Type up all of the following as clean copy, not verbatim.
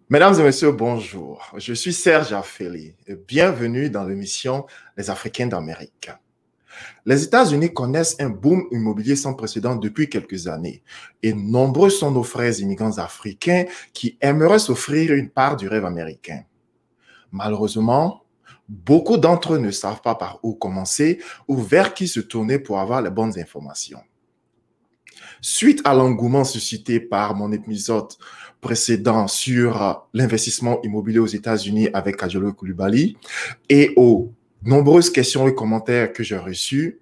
Mesdames et messieurs, bonjour. Je suis Serge Afeli et bienvenue dans l'émission Les Africains d'Amérique. Les États-Unis connaissent un boom immobilier sans précédent depuis quelques années et nombreux sont nos frères immigrants africains qui aimeraient s'offrir une part du rêve américain. Malheureusement, beaucoup d'entre eux ne savent pas par où commencer ou vers qui se tourner pour avoir les bonnes informations. Suite à l'engouement suscité par mon épisode précédent sur l'investissement immobilier aux États-Unis avec Kajolo Coulibaly et aux nombreuses questions et commentaires que j'ai reçus,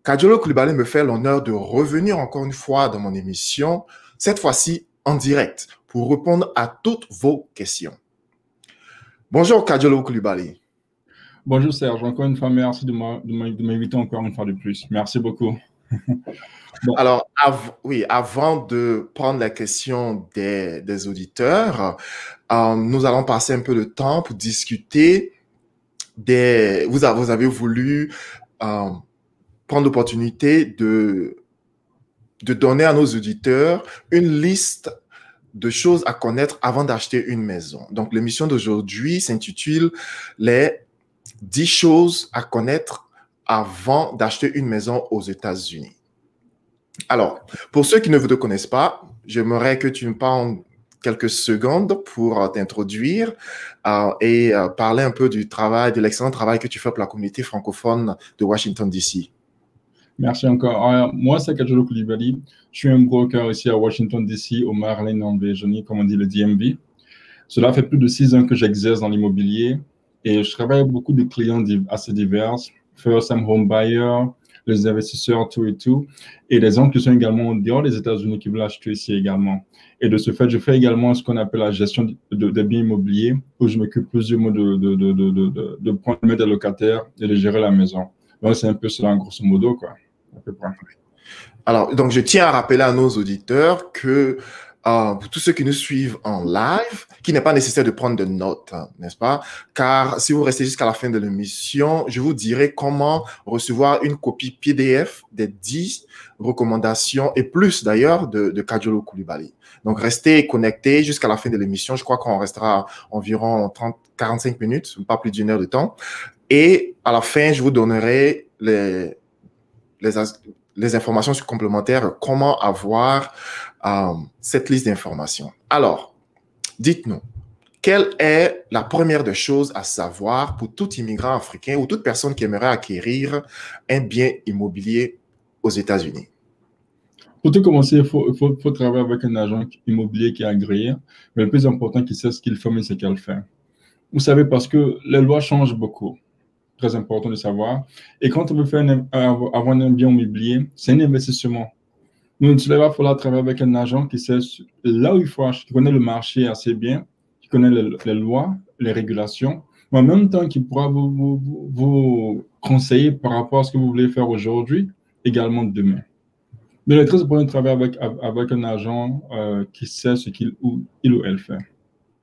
Kajolo Coulibaly me fait l'honneur de revenir encore une fois dans mon émission, cette fois-ci en direct, pour répondre à toutes vos questions. Bonjour Kajolo Coulibaly. Bonjour Serge, encore une fois, merci de m'inviter encore une fois de plus. Merci beaucoup. Bon. Alors, avant de prendre la question des auditeurs, nous allons passer un peu de temps pour discuter vous avez voulu prendre l'opportunité de donner à nos auditeurs une liste de choses à connaître avant d'acheter une maison. Donc, l'émission d'aujourd'hui s'intitule les 10 choses à connaître avant d'acheter une maison aux États-Unis. Alors, pour ceux qui ne vous connaissent pas, j'aimerais que tu me parles quelques secondes pour t'introduire et parler un peu du travail, de l'excellent travail que tu fais pour la communauté francophone de Washington, D.C. Merci encore. Alors, moi, c'est Kajolo Coulibaly. Je suis un broker ici à Washington, D.C., au Maryland, en Virginie, comme on dit le DMV. Cela fait plus de 6 ans que j'exerce dans l'immobilier et je travaille avec beaucoup de clients assez divers, first-time home buyers, les investisseurs, tout et tout, et les gens qui sont également dehors des États-Unis qui veulent acheter ici également. Et de ce fait, je fais également ce qu'on appelle la gestion des biens immobiliers, où je m'occupe plus du mot de prendre des locataires et de gérer la maison. Donc, c'est un peu cela, en grosso modo, quoi, à peu près. Alors, donc, je tiens à rappeler à nos auditeurs que pour tous ceux qui nous suivent en live, qu'il n'est pas nécessaire de prendre de notes, n'est-ce pas? Car si vous restez jusqu'à la fin de l'émission, je vous dirai comment recevoir une copie PDF des 10 recommandations et plus d'ailleurs de Kajolo Coulibaly. Donc, restez connectés jusqu'à la fin de l'émission. Je crois qu'on restera environ 45 minutes, pas plus d'1 heure de temps. Et à la fin, je vous donnerai les informations complémentaires, comment avoir cette liste d'informations. Alors, dites-nous, quelle est la première des choses à savoir pour tout immigrant africain ou toute personne qui aimerait acquérir un bien immobilier aux États-Unis? Pour tout commencer, il faut travailler avec un agent immobilier qui est agréé, mais le plus important, qui sait ce qu'il fait, mais ce qu'elle fait. Vous savez, parce que les lois changent beaucoup. Très important de savoir. Et quand on veut avoir un bien immobilier, c'est un investissement. Donc, il va falloir travailler avec un agent qui sait là où il faut acheter, qui connaît le marché assez bien, qui connaît les lois, les régulations, mais en même temps qui pourra vous conseiller par rapport à ce que vous voulez faire aujourd'hui, également demain. Donc, il est très important de travailler avec un agent qui sait ce qu'il ou elle fait.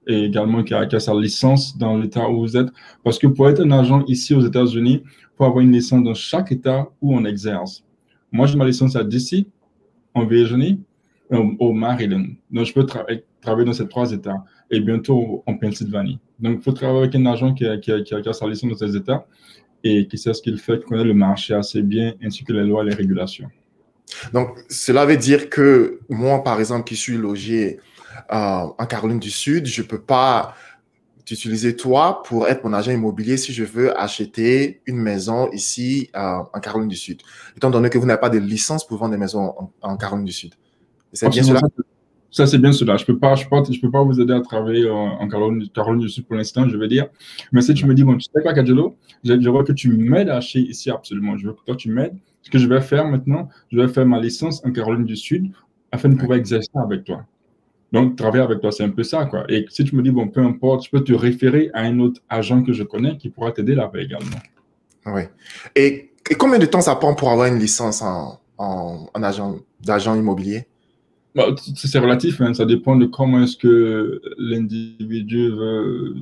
Et également qui a sa licence dans l'État où vous êtes. Parce que pour être un agent ici aux États-Unis, il faut avoir une licence dans chaque État où on exerce. Moi, j'ai ma licence à D.C., en Virginie, au Maryland. Donc, je peux travailler dans ces 3 États et bientôt en Pennsylvanie. Donc, il faut travailler avec un agent qui a sa licence dans ces États et qui sait ce qu'il fait, qui connaît le marché assez bien, ainsi que les lois et les régulations. Donc, cela veut dire que moi, par exemple, qui suis logé en Caroline du Sud, je ne peux pas t'utiliser toi pour être mon agent immobilier si je veux acheter une maison ici en Caroline du Sud, étant donné que vous n'avez pas de licence pour vendre des maisons en Caroline du Sud. C'est bien cela? Ça, c'est bien cela. Je peux pas vous aider à travailler en Caroline du Sud pour l'instant, je veux dire. Mais si tu me dis, bon, tu sais quoi, Kajolo, je veux que tu m'aides à acheter ici absolument. Je veux que toi, tu m'aides. Ce que je vais faire maintenant, je vais faire ma licence en Caroline du Sud afin de pouvoir exercer avec toi. Donc, travailler avec toi, c'est un peu ça, quoi. Et si tu me dis, bon, peu importe, je peux te référer à un autre agent que je connais qui pourra t'aider là-bas également. Oui. Et combien de temps ça prend pour avoir une licence en d'agent immobilier? Bah, c'est relatif, hein. Ça dépend de comment est-ce que l'individu veut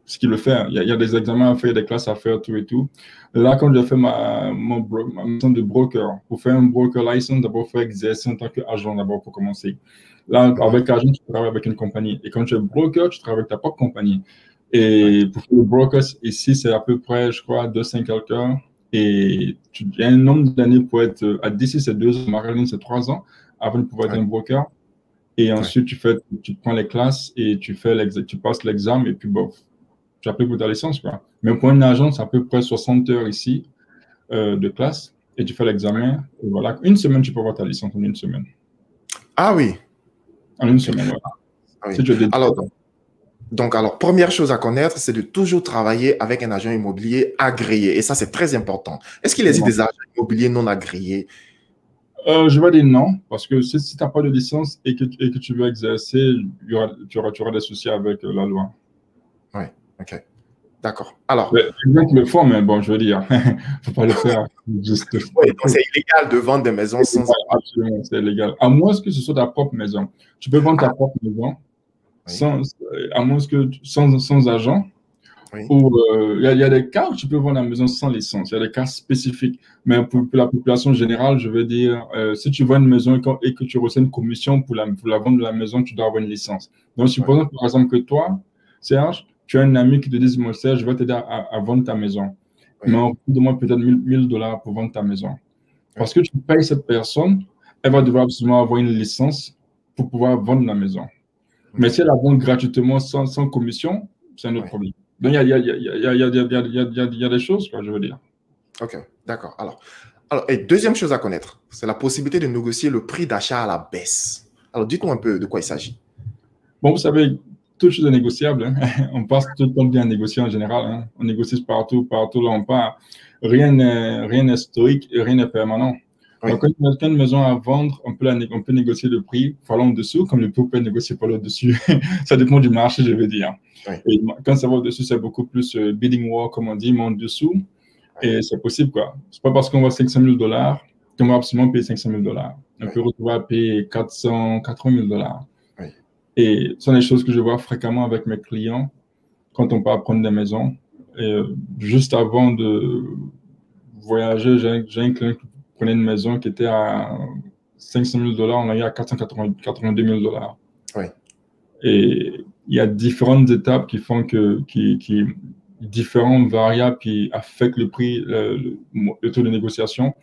ce qu'il le fait. Il y a des examens à faire, il y a des classes à faire, tout et tout. Là, quand j'ai fait ma mission de broker, pour faire un broker license, d'abord, il faut exercer en tant qu'agent d'abord pour commencer. Là, avec agent, tu travailles avec une compagnie. Et quand tu es broker, tu travailles avec ta propre compagnie. Et pour faire le broker, ici, c'est à peu près, je crois, 200 quelques heures. Et il y a un nombre d'années pour être, à DC, c'est 2 ans, Maryland, c'est 3 ans avant de pouvoir être un broker. Et ensuite, tu prends les classes et tu passes l'examen et puis bon, tu appliques pour ta licence, quoi. Mais pour un agent, c'est à peu près 60 heures ici de classe et tu fais l'examen. Et voilà, une semaine, tu peux avoir ta licence en une semaine. Ah oui. En une semaine, voilà. Ah oui. Alors, première chose à connaître, c'est de toujours travailler avec un agent immobilier agréé. Et ça, c'est très important. Est-ce qu'il existe des agents immobiliers non agréés? Je vais dire non, parce que si tu n'as pas de licence et que tu veux exercer, tu auras des soucis avec la loi. Oui, ok. D'accord. Alors. Le font, mais bon, je veux dire, il ne faut pas le faire. Juste. Oui, donc c'est illégal de vendre des maisons sans. Absolument, c'est illégal. À moins que ce soit ta propre maison. Tu peux vendre ta propre maison à moins que sans agent. Oui. Ou il y a des cas où tu peux vendre la maison sans licence. Il y a des cas spécifiques. Mais pour la population générale, je veux dire, si tu vends une maison et que tu reçois une commission pour la vente de la maison, tu dois avoir une licence. Donc, supposons par exemple que toi, Serge, tu as un ami qui te dit, moi, Serge, je vais t'aider à vendre ta maison. Mais on te demande peut-être $1000 pour vendre ta maison. Parce que tu payes cette personne, elle va devoir absolument avoir une licence pour pouvoir vendre la maison. Mais si elle la vend gratuitement sans commission, c'est un autre problème. Donc, il y a des choses, quoi, je veux dire. OK, d'accord. Alors, et deuxième chose à connaître, c'est la possibilité de négocier le prix d'achat à la baisse. Alors, dites-nous un peu de quoi il s'agit. Bon, vous savez, toute chose est négociable. Hein. On passe tout le temps bien à négocier en général. Hein. On négocie partout là on part. Rien n'est stoïque et rien n'est permanent. Oui. Donc, quand il y a une maison à vendre, on peut négocier le prix, par en dessous, comme le prix peut négocier par au-dessus. Ça dépend du marché, je veux dire. Oui. Et quand ça va au-dessus, c'est beaucoup plus bidding war, comme on dit, mais en dessous. Oui. Et c'est possible, quoi. C'est pas parce qu'on va $500,000 qu'on va absolument payer $500,000. On peut retrouver à payer $480,000. Oui. Et ce sont des choses que je vois fréquemment avec mes clients quand on part prendre des maisons. Et juste avant de voyager, j'ai un client qui prenait une maison qui était à $500,000, on l'a eu à $482,000. Oui. Et il y a différentes étapes qui font différentes variables qui affectent le prix, le taux de négociation.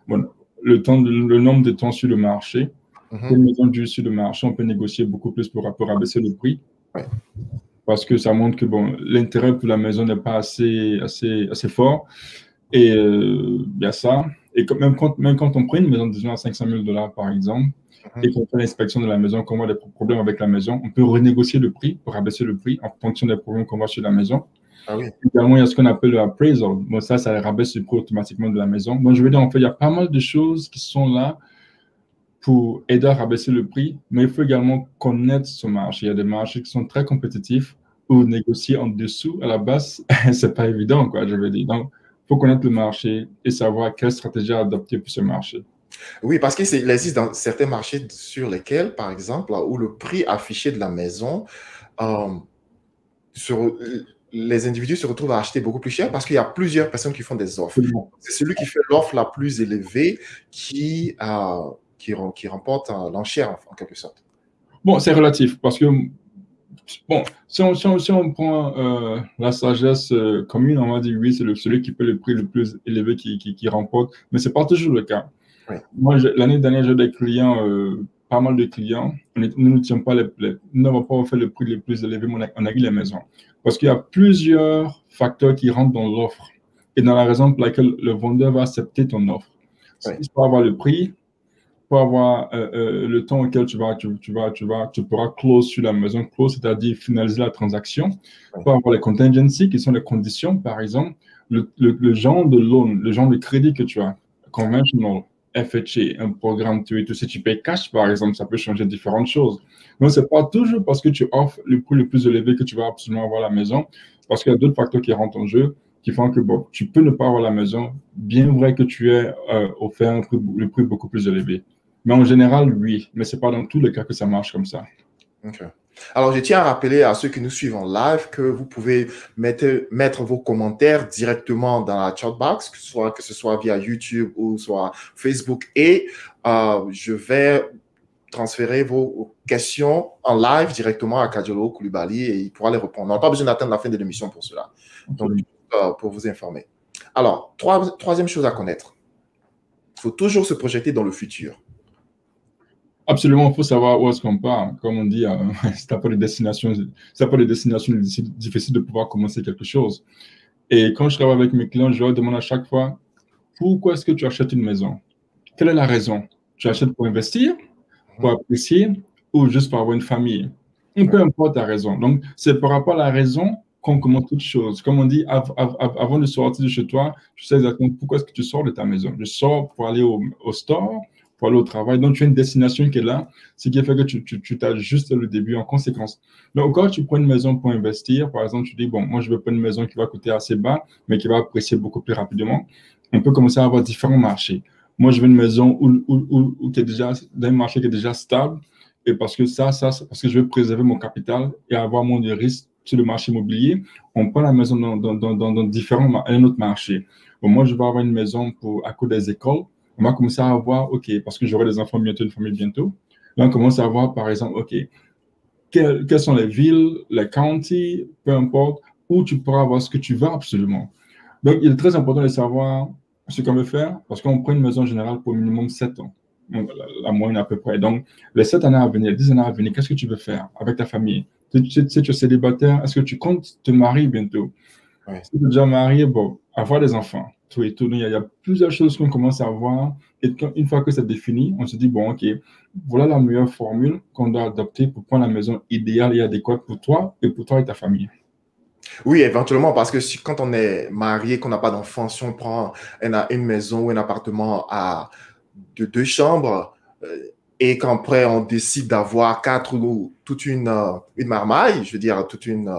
Bon, le nombre de temps sur le marché. Pour une maison dure sur le marché, on peut négocier beaucoup plus pour abaisser le prix. Oui. Parce que ça montre que l'intérêt pour la maison n'est pas assez fort. Et il y a ça. Et même quand on prend une maison, disons, à $500,000 par exemple, et qu'on fait l'inspection de la maison, qu'on voit des problèmes avec la maison, on peut renégocier le prix pour abaisser le prix en fonction des problèmes qu'on voit sur la maison. Ah oui. Également, il y a ce qu'on appelle le appraisal. Bon, ça rabaisse le prix automatiquement de la maison. Donc, je veux dire, en fait, il y a pas mal de choses qui sont là pour aider à rabaisser le prix, mais il faut également connaître ce marché. Il y a des marchés qui sont très compétitifs où négocier en dessous, à la base, c'est pas évident, quoi, je veux dire. Donc, il faut connaître le marché et savoir quelle stratégie adopter pour ce marché. Oui, parce qu'il existe dans certains marchés sur lesquels, par exemple, où le prix affiché de la maison, les individus se retrouvent à acheter beaucoup plus cher parce qu'il y a plusieurs personnes qui font des offres. C'est celui qui fait l'offre la plus élevée qui remporte l'enchère, en quelque sorte. Bon, c'est relatif parce que, bon, si on prend la sagesse commune, on va dire oui, c'est celui qui paie le prix le plus élevé qui remporte, mais ce n'est pas toujours le cas. Oui. Moi, l'année dernière, j'ai des clients, pas mal de clients. Nous n'avons pas fait le prix le plus élevé, mais on a eu les maisons. Parce qu'il y a plusieurs facteurs qui rentrent dans l'offre et dans la raison pour laquelle le vendeur va accepter ton offre. Oui. Il faut avoir le prix, pour avoir le temps auquel tu pourras close sur la maison, close, c'est-à-dire finaliser la transaction, pour avoir les contingencies, qui sont les conditions, par exemple, le genre de loan, le genre de crédit que tu as, conventional, FHA, un programme, tout. Si tu payes cash, par exemple, ça peut changer différentes choses. Donc, ce n'est pas toujours parce que tu offres le prix le plus élevé que tu vas absolument avoir la maison, parce qu'il y a d'autres facteurs qui rentrent en jeu, qui font que tu peux ne pas avoir la maison, bien vrai que tu aies offert le prix beaucoup plus élevé. Mais en général, oui. Mais ce n'est pas dans tous les cas que ça marche comme ça. OK. Alors, je tiens à rappeler à ceux qui nous suivent en live que vous pouvez mettre vos commentaires directement dans la chat box, que ce soit via YouTube ou soit Facebook, et je vais transférer vos questions en live directement à Kadiolo Koulibaly et il pourra les répondre. On n'a pas besoin d'attendre la fin de l'émission pour cela. Donc, pour vous informer. Alors, troisième chose à connaître. Il faut toujours se projeter dans le futur. Absolument, il faut savoir où est-ce qu'on part. Comme on dit, si tu n'as pas de destination, difficile de pouvoir commencer quelque chose. Et quand je travaille avec mes clients, je leur demande à chaque fois, pourquoi est-ce que tu achètes une maison? Quelle est la raison? Tu achètes pour investir, pour apprécier ou juste pour avoir une famille? Peu importe ta raison. Donc, c'est par rapport à la raison qu'on commence toute chose. Comme on dit, avant de sortir de chez toi, tu sais exactement pourquoi est-ce que tu sors de ta maison. Je sors pour aller au store, pour aller au travail. Donc, tu as une destination qui est là, ce qui fait que tu t'ajustes le début en conséquence. Donc, quand tu prends une maison pour investir, par exemple, tu dis, bon, moi, je veux pas une maison qui va coûter assez bas, mais qui va apprécier beaucoup plus rapidement. On peut commencer à avoir différents marchés. Moi, je veux une maison qui est déjà dans un marché qui est déjà stable. Et parce que parce que je veux préserver mon capital et avoir moins de risques sur le marché immobilier, on prend la maison dans un autre marché. Bon, moi, je vais avoir une maison à cause des écoles. On va commencer à avoir, OK, parce que j'aurai des enfants bientôt, une famille bientôt. Là, on commence à avoir, par exemple, OK, quelles sont les villes, les counties, peu importe, où tu pourras avoir ce que tu veux absolument. Donc, il est très important de savoir ce qu'on veut faire parce qu'on prend une maison générale pour au minimum 7 ans. Donc, la moyenne à peu près. Donc, les 7 années à venir, 10 années à venir, qu'est-ce que tu veux faire avec ta famille? Si tu es célibataire, est-ce que tu comptes te marier bientôt? Ouais. Si tu es déjà marié, bon, avoir des enfants, tout et tout. Donc, il y a plusieurs choses qu'on commence à voir. Et une fois que c'est défini, on se dit, bon, OK, voilà la meilleure formule qu'on doit adopter pour prendre la maison idéale et adéquate pour toi et ta famille. Oui, éventuellement, parce que quand on est marié, qu'on n'a pas d'enfant, si on prend une maison ou un appartement de 2 chambres et qu'après on décide d'avoir 4 ou toute une marmaille, je veux dire, toute une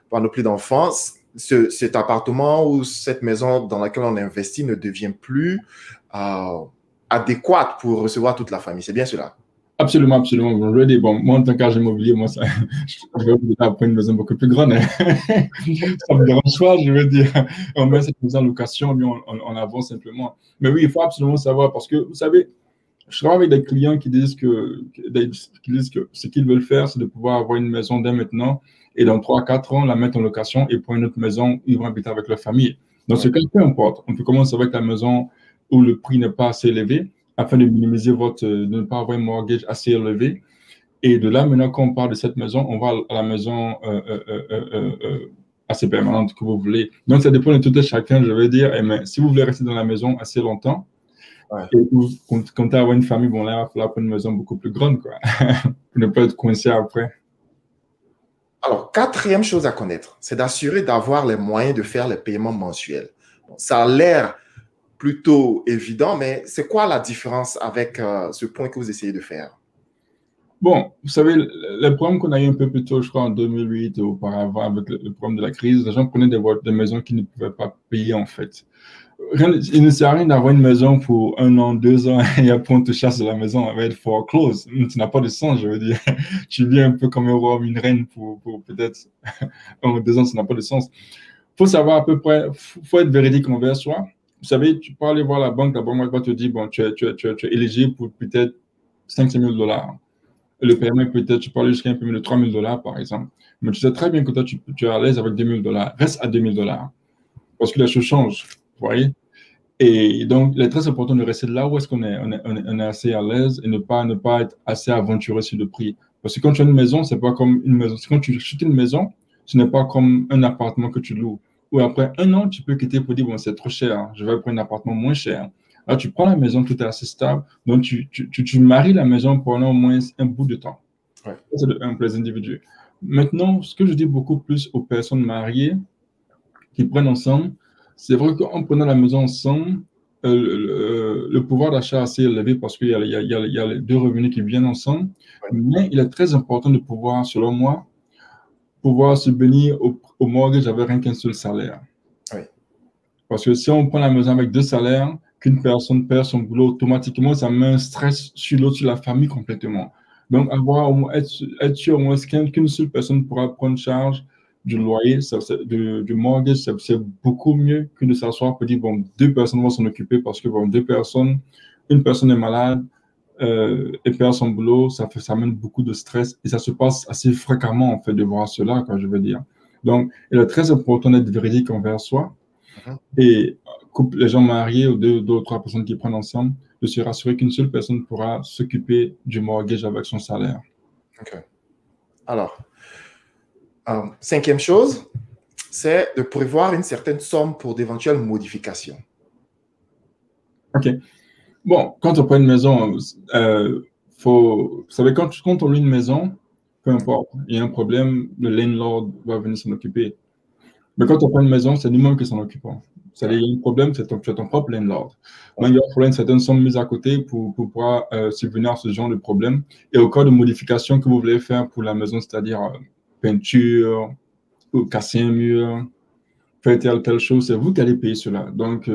panoplie d'enfants, cet appartement ou cette maison dans laquelle on investit ne devient plus adéquate pour recevoir toute la famille. C'est bien cela? Absolument, absolument. Bon, moi, en tant qu'agent immobilier, je vais prendre une maison beaucoup plus grande. Ça me dérange pas, je veux dire. On met cette maison en location, puis on avance simplement. Mais oui, il faut absolument savoir, parce que, vous savez, je travaille avec des clients qui disent que ce qu'ils veulent faire, c'est de pouvoir avoir une maison dès maintenant, et dans 3 à 4 ans, la mettre en location et prendre une autre maison où ils vont habiter avec leur famille. Donc, ce peu importe. On peut commencer avec la maison où le prix n'est pas assez élevé, afin de minimiser de ne pas avoir un mortgage assez élevé. Et de là, maintenant, quand on parle de cette maison, on va à la maison assez permanente que vous voulez. Donc, ça dépend de tout et chacun, je veux dire. Mais si vous voulez rester dans la maison assez longtemps, et vous comptez avoir une famille, bon, là, il va falloir prendre une maison beaucoup plus grande, quoi, pour ne pas être coincé après. Alors, quatrième chose à connaître, c'est d'assurer d'avoir les moyens de faire les paiements mensuels. Bon, ça a l'air plutôt évident, mais c'est quoi la différence avec ce point que vous essayez de faire? Bon, vous savez, le problème qu'on a eu un peu plus tôt, je crois, en 2008 et auparavant, avec le problème de la crise, les gens prenaient des maisons qu'ils ne pouvaient pas payer, en fait. Il ne sert à rien d'avoir une maison pour 1 an, 2 ans, et après on te chasse de la maison avec foreclose. Ça n'a pas de sens, je veux dire. Tu vis un peu comme un roi ou une reine pour peut-être 1 ou 2 ans, ça n'a pas de sens. Il faut savoir à peu près, il faut être véridique envers soi. Vous savez, tu peux aller voir la banque va te dire, bon, tu es éligible pour peut-être 500 000 $. Le paiement, peut-être, tu peux aller jusqu'à un paiement de 3 000 $, par exemple. Mais tu sais très bien que toi, tu es à l'aise avec 2 000 $. Reste à 2 000 $. Parce que les choses changent, vous voyez. Et donc, il est très important de rester là où est-ce qu'on est assez à l'aise et ne pas être assez aventureux sur le prix. Parce que quand tu as une maison, c'est pas comme une maison. Quand tu achètes une maison, ce n'est pas comme un appartement que tu loues. Ou après 1 an, tu peux quitter pour dire, bon, c'est trop cher, je vais prendre un appartement moins cher. Là, tu prends la maison, tout est assez stable. Donc, tu maries la maison pendant au moins un bout de temps. Ouais. C'est un plaisir individuel. Maintenant, ce que je dis beaucoup plus aux personnes mariées qui prennent ensemble, c'est vrai qu'en prenant la maison ensemble, le pouvoir d'achat est assez élevé parce qu'il y a les 2 revenus qui viennent ensemble. Ouais. Mais il est très important de pouvoir, selon moi, pouvoir se bénir au mortgage avec rien qu'un seul salaire. Oui. Parce que si on prend la maison avec 2 salaires, qu'une personne perd son boulot, automatiquement, ça met un stress sur l'autre, sur la famille complètement. Donc, être sûr au moins qu'une seule personne pourra prendre charge du loyer, du mortgage, c'est beaucoup mieux que de s'asseoir pour dire, bon, deux personnes vont s'en occuper parce que, bon, une personne est malade et perd son boulot, ça amène beaucoup de stress et ça se passe assez fréquemment, en fait, de voir cela, quand je veux dire. Donc, il est très important d'être véridique envers soi et les gens mariés ou deux ou trois personnes qui prennent ensemble, de se rassurer qu'une seule personne pourra s'occuper du mortgage avec son salaire. OK. Alors, cinquième chose, c'est de prévoir une certaine somme pour d'éventuelles modifications. OK. Bon, quand on prend une maison, vous savez, quand on loue une maison, peu importe, il y a un problème, le landlord va venir s'en occuper. Mais quand on prend une maison, c'est nous-mêmes qui s'en occupons. C'est-à-dire, il y a un problème, tu es ton propre landlord. Donc, il y a un problème, certaines sommes mises à côté pour pouvoir subvenir à ce genre de problème. Et au cas de modification que vous voulez faire pour la maison, c'est-à-dire peinture, ou casser un mur, faire telle chose, c'est vous qui allez payer cela. Donc,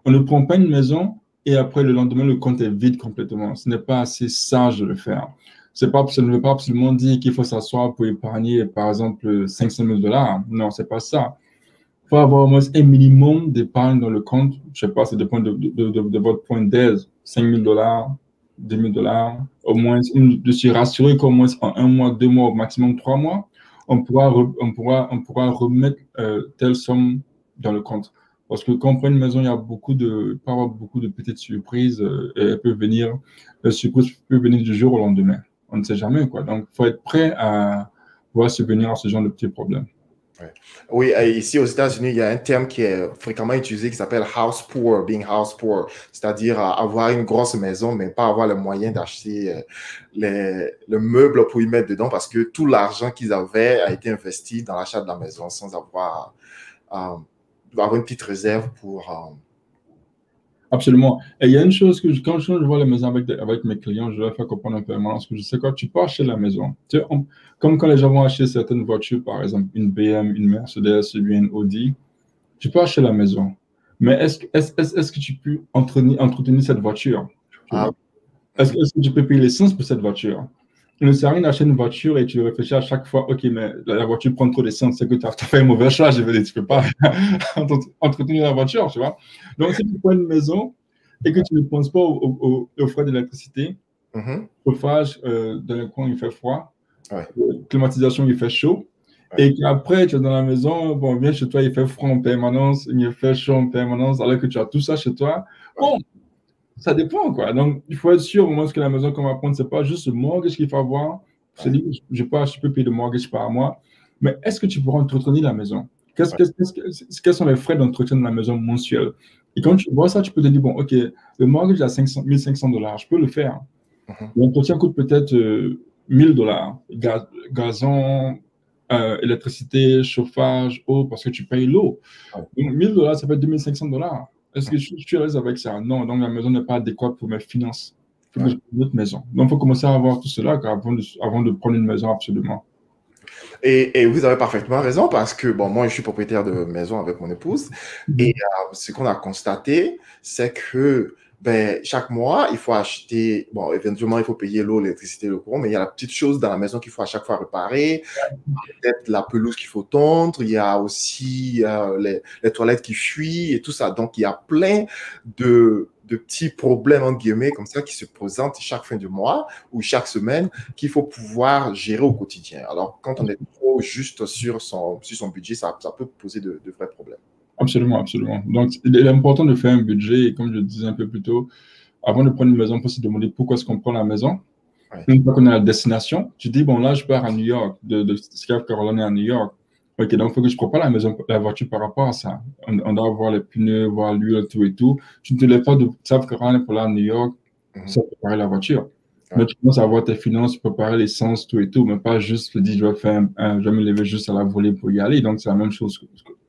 on ne prend pas une maison et après, le lendemain, le compte est vide complètement. Ce n'est pas assez sage de le faire. Ça ne veut pas absolument dire qu'il faut s'asseoir pour épargner, par exemple, 500 000 $. Non, c'est pas ça. Il faut avoir au moins un minimum d'épargne dans le compte. Je ne sais pas, ça dépend de votre point d'aise. 5 000 $, 10 000 $, au moins, de se rassurer qu'au moins en 1 mois, 2 mois, au maximum 3 mois, on pourra remettre telle somme dans le compte. Parce que quand on prend une maison, il y a peut avoir beaucoup de petites surprises et la surprise peut venir du jour au lendemain. On ne sait jamais, quoi. Donc, il faut être prêt à pouvoir subvenir à ce genre de petits problèmes. Oui, ici aux États-Unis, il y a un terme qui est fréquemment utilisé qui s'appelle house poor, being house poor, c'est-à-dire avoir une grosse maison, mais pas avoir le moyen d'acheter le meuble pour y mettre dedans parce que tout l'argent qu'ils avaient a été investi dans l'achat de la maison sans avoir une petite réserve pour... Absolument. Et il y a une chose que quand je vois la maison avec mes clients, je leur fais comprendre un peu parce que je sais quoi, tu peux acheter la maison. Tu sais, comme quand les gens vont acheter certaines voitures, par exemple une BM, une Mercedes ou bien une Audi, tu peux acheter la maison. Mais est-ce que tu peux entretenir cette voiture? Est-ce que tu peux payer l'essence pour cette voiture? Il ne sert à rien d'acheter une voiture et tu réfléchis à chaque fois, OK, mais la voiture prend trop d'essence, c'est que tu as fait un mauvais choix. Je veux dire, tu ne peux pas entretenir la voiture, tu vois. Donc, si tu prends une maison et que tu ne penses pas aux frais d'électricité, chauffage, dans le coin, il fait froid, climatisation, il fait chaud, et qu'après, tu es dans la maison, bon, viens chez toi, il fait froid en permanence, il fait chaud en permanence, alors que tu as tout ça chez toi. Bon, ça dépend, quoi. Donc, il faut être sûr au moins que la maison qu'on va prendre, ce n'est pas juste le mortgage qu'il faut avoir. Je peux payer le mortgage par mois. Mais est-ce que tu pourras entretenir la maison? Quels sont les frais d'entretien de la maison mensuels? Et quand tu vois ça, tu peux te dire, bon, OK, le mortgage à 1 500 $, je peux le faire. L'entretien coûte peut-être 1 000 $. Gazon, électricité, chauffage, eau, parce que tu payes l'eau. Donc, 1 000 $, ça fait 2 500 $. Est-ce que je suis à l'aise avec ça? Non, donc la maison n'est pas adéquate pour mes finances. Il faut que je prenne une autre maison. Donc, il faut commencer à avoir tout cela avant de prendre une maison, absolument. Et vous avez parfaitement raison parce que, bon, moi, je suis propriétaire de maison avec mon épouse et ce qu'on a constaté, c'est que chaque mois, il faut acheter, bon, éventuellement, il faut payer l'eau, l'électricité, le courant, mais il y a la petite chose dans la maison qu'il faut à chaque fois réparer. Peut-être la pelouse qu'il faut tondre, il y a aussi les toilettes qui fuient et tout ça. Donc, il y a plein de petits problèmes, entre guillemets, comme ça, qui se présentent chaque fin du mois ou chaque semaine qu'il faut pouvoir gérer au quotidien. Alors, quand on est trop juste sur son budget, ça peut poser de vrais problèmes. Absolument, absolument. Donc, il est important de faire un budget et comme je le disais un peu plus tôt, avant de prendre une maison, il faut se demander pourquoi est-ce qu'on prend la maison. Une fois qu'on a la destination, tu dis, bon, là, je pars à New York, de South Carolina à New York. OK, donc il faut que je prépare la voiture par rapport à ça. On doit voir les pneus, voir l'huile, tout et tout. Tu ne te lèves pas de South Carolina pour aller à New York sans préparer la voiture. Mais tu commences à avoir tes finances, préparer l'essence, tout et tout, mais pas juste te dire, je vais me lever juste à la volée pour y aller. Donc, c'est la même chose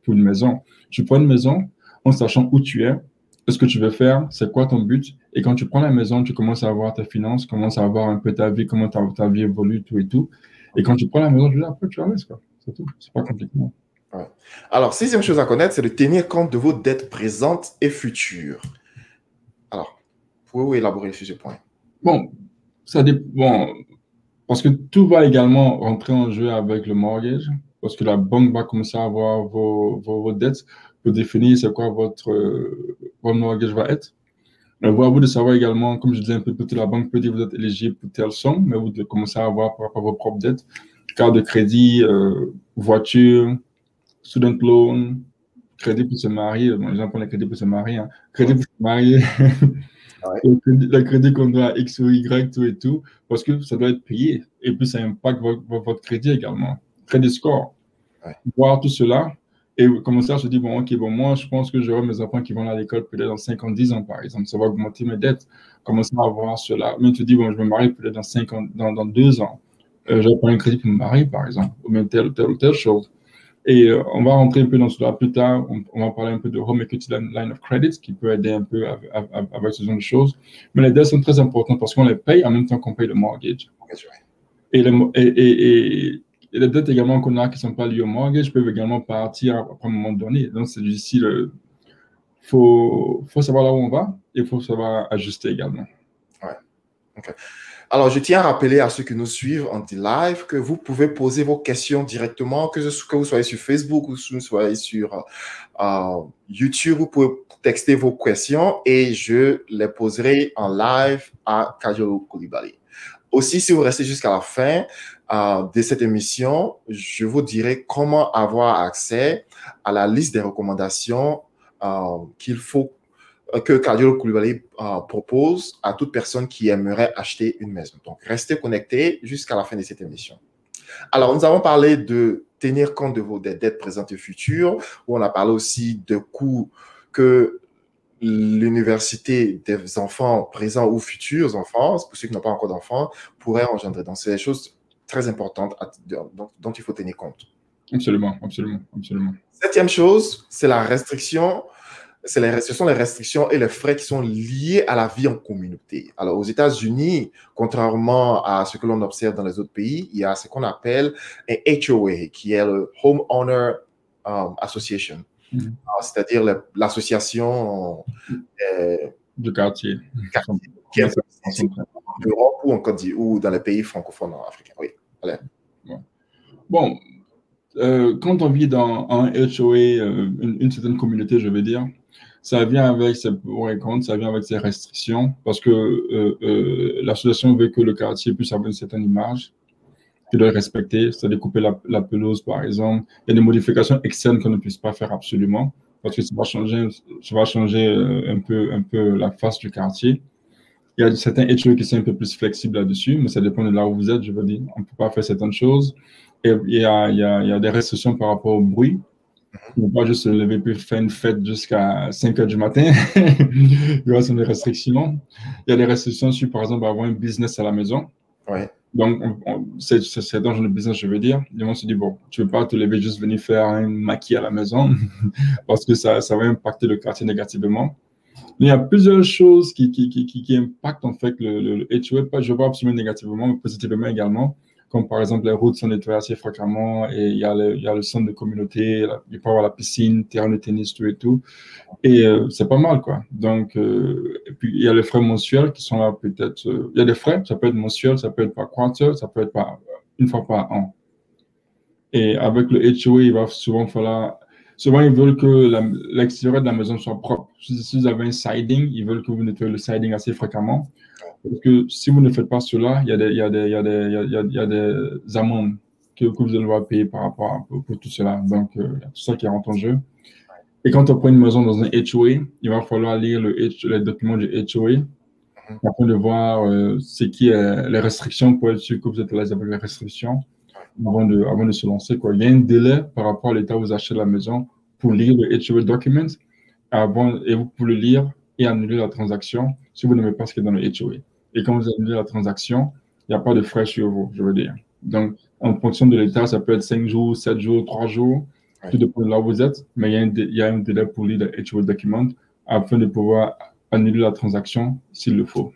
pour une maison. Tu prends une maison en sachant où tu es, ce que tu veux faire, c'est quoi ton but. Et quand tu prends la maison, tu commences à avoir tes finances, commences à avoir un peu ta vie, comment ta vie évolue, tout et tout. Et quand tu prends la maison, après, tu la laisses, quoi. C'est tout. C'est pas compliqué. Ouais. Alors, sixième chose à connaître, c'est de tenir compte de vos dettes présentes et futures. Alors, pouvez-vous élaborer sur ce point? Bon, ça dépend. Bon, Parce que tout va également rentrer en jeu avec le mortgage, parce que la banque va commencer à avoir vos dettes pour définir c'est quoi votre mortgage va être. À vous de savoir également, comme je disais un peu plus tôt, la banque peut dire que vous êtes éligible pour telle somme, mais vous devez commencer à avoir par rapport à vos propres dettes, carte de crédit, voiture, student loan, crédit pour se marier. Bon, les gens prennent le crédit pour se marier. Hein. Crédit pour se marier. Ouais. Le crédit qu'on doit à X ou Y, tout et tout, parce que ça doit être payé. Et puis, ça impacte votre crédit également. Crédit score. Ouais. Voir tout cela et commencer à se dire, bon, OK, bon, moi, je pense que j'aurai mes enfants qui vont à l'école peut-être dans 5 ans, 10 ans, par exemple. Ça va augmenter mes dettes. Commencer à voir cela. Mais tu te dis, bon, je me marie peut-être dans 5 ans, dans 2 ans. Je vais prendre un crédit pour me marier, par exemple, ou même telle ou telle chose. Et on va rentrer un peu dans cela plus tard. On va parler un peu de Home Equity Line of Credit, qui peut aider un peu avec ce genre de choses. Mais les dettes sont très importantes parce qu'on les paye en même temps qu'on paye le mortgage. Et les dettes également qu'on a qui ne sont pas liées au mortgage peuvent également partir à un moment donné. Donc, c'est ici, faut savoir là où on va et il faut savoir ajuster également. Ouais. Okay. Alors, je tiens à rappeler à ceux qui nous suivent en live que vous pouvez poser vos questions directement, que vous soyez sur Facebook ou que vous soyez sur YouTube. Vous pouvez texter vos questions et je les poserai en live à Kajolo Coulibaly. Aussi, si vous restez jusqu'à la fin de cette émission, je vous dirai comment avoir accès à la liste des recommandations que Kajolo Coulibaly propose à toute personne qui aimerait acheter une maison. Donc, restez connectés jusqu'à la fin de cette émission. Alors, nous avons parlé de tenir compte de des dettes présentes et futures, où on a parlé aussi de coûts que l'université des enfants présents ou futurs enfants, pour ceux qui n'ont pas encore d'enfants, pourrait engendrer. Donc, c'est des choses très importantes dont il faut tenir compte. Absolument, absolument, absolument. Septième chose, c'est la restriction. Ce sont les restrictions et les frais qui sont liés à la vie en communauté. Alors, aux États-Unis, contrairement à ce que l'on observe dans les autres pays, il y a ce qu'on appelle un HOA, qui est le Homeowner Association. Mm-hmm. C'est-à-dire l'association du quartier. Qui est en Europe ou dans les pays francophones africains. Oui. Allez. Bon, quand on vit dans un HOA, une certaine communauté, je veux dire, ça vient avec ses pour et contre, ça vient avec ses restrictions, parce que l'association veut que le quartier puisse avoir une certaine image, qu'il doit respecter, c'est-à-dire couper la pelouse, par exemple. Il y a des modifications externes qu'on ne puisse pas faire absolument, parce que ça va changer un peu la face du quartier. Il y a certains HOA qui sont un peu plus flexibles là-dessus, mais ça dépend de là où vous êtes, je veux dire. On ne peut pas faire certaines choses. Et il y a des restrictions par rapport au bruit. On ne peut pas juste se lever et faire une fête jusqu'à 5 heures du matin. Il y aura des restrictions. Il y a des restrictions sur, par exemple, avoir un business à la maison. Ouais. Donc, c'est un genre de business, je veux dire. Et on se dit, bon, tu ne veux pas te lever juste venir faire un maquis à la maison parce que ça va impacter le quartier négativement. Mais il y a plusieurs choses qui impactent en fait le HOA, je vois absolument négativement, mais positivement également. Comme par exemple, les routes sont nettoyées assez fréquemment et il y a le centre de communauté, il peut y avoir la piscine, terrain de tennis, tout et tout. Et c'est pas mal, quoi. Donc, et puis il y a les frais mensuels qui sont là peut-être. Il y a des frais, ça peut être mensuel, ça peut être par quarter, ça peut être une fois par an. Et avec le HOA, il va souvent falloir. Souvent, ils veulent que l'extérieur de la maison soit propre. Si vous avez un siding, ils veulent que vous nettoyez le siding assez fréquemment. Parce que si vous ne faites pas cela, il y a des amendes que vous allez devoir payer par rapport pour tout cela. Donc, il y a tout ça qui rentre en jeu. Et quand on prend une maison dans un HOA, il va falloir lire les documents du HOA afin de voir les restrictions pour être sûr que vous êtes à l'aise avec les restrictions avant de se lancer, quoi. Il y a un délai par rapport à l'état où vous achetez la maison pour lire le HOA document et vous pouvez le lire et annuler la transaction si vous n'aimez pas ce qui est dans le HOA. Et quand vous annulez la transaction, il n'y a pas de frais sur vous, je veux dire. Donc, en fonction de l'état, ça peut être 5 jours, 7 jours, 3 jours, tout dépend de là où vous êtes, mais il y a un délai pour lire le HOA document afin de pouvoir annuler la transaction s'il le faut.